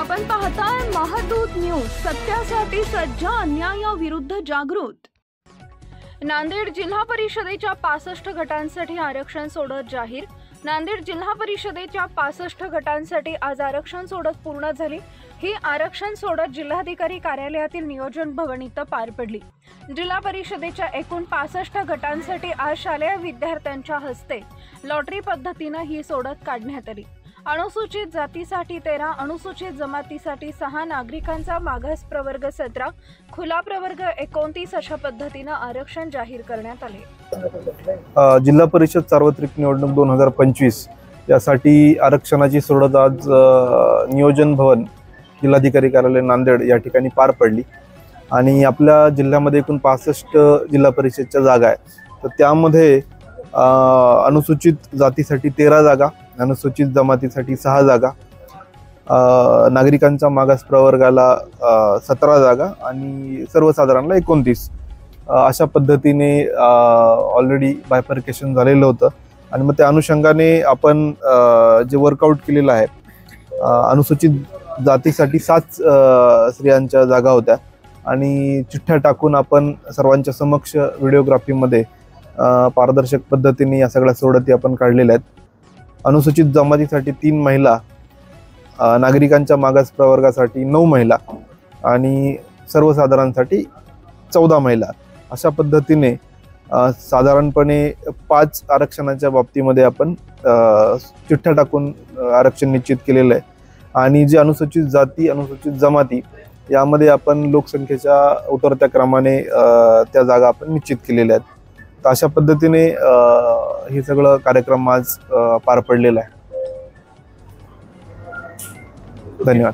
आपण पाहताय महादूत न्यूज, सत्यासाठी सज्ज, अन्यायाविरुद्ध जागृत। नांदेड जिल्हा परिषदेच्या 65 गटांसाठी आरक्षण सोडत जाहीर। नांदेड जिल्हा परिषदेच्या 65 गटांसाठी आज आरक्षण सोडत पूर्ण झाली। ही आरक्षण सोडत जिल्हाधिकारी कार्यालयातील नियोजन भवन इथं पार पडली। जिल्हा परिषदेच्या एकूण 65 गटांसाठी आज शालेय विद्यार्थ्यांच्या हस्ते लॉटरी पद्धतीने ही सोडत काढण्यात आली। अनुसूचित जातीसाठी 13, अनुसूचित जमातीसाठी 6, नागरिकांचा मागास प्रवर्ग 17, खुला प्रवर्ग 29 अशा पद्धतीने आरक्षण जाहीर करण्यात आले। जिल्हा परिषद सार्वत्रिक निवडणूक 2025 यासाठी आरक्षणाची सोडत आज नियोजन भवन जिल्हाधिकारी कार्यालय नांदेड या ठिकाणी पार पडली आणि आपल्या जिल्ह्यामध्ये एकूण 65 जिल्हा परिषदच्या जागा आहेत। तर त्यामध्ये अनुसूचित जातीसाठी 13 जागा, अनुसूचित जमातीसाठी 6 जागा, नागरिकांच्या मागास प्रवर्गाला 17 जागा आणि सर्वसाधारणला 29 अशा पद्धतीने ऑलरेडी बायफर्केशन झालेलं होतं। आणि मग त्या अनुषंगाने आपण जे वर्कआउट केलेलं आहे, अनुसूचित जातीसाठी 7 स्त्रियांच्या जागा होत्या आणि चिठ्ठ्या टाकून आपण सर्वांच्या समक्ष व्हिडिओग्राफीमध्ये पारदर्शक पद्धतीने या सगळ्या सोडती आपण काढलेल्या आहेत। अनुसूचित जमातीसाठी 3 महिला, नागरिकांच्या मागास प्रवर्गासाठी 9 महिला आणि सर्वसाधारणसाठी 14 महिला अशा पद्धतीने साधारणपणे 5 आरक्षणाच्या बाबतीमध्ये आपण चिठ्ठ्या टाकून आरक्षण निश्चित केलेलं आहे। आणि जे अनुसूचित जाती, अनुसूचित जमाती यामध्ये आपण लोकसंख्येच्या उतरत्या क्रमाने त्या जागा आपण निश्चित केलेल्या आहेत। तर अशा पद्धतीने हे सगळं कार्यक्रम आज पार पडलेला आहे। धन्यवाद।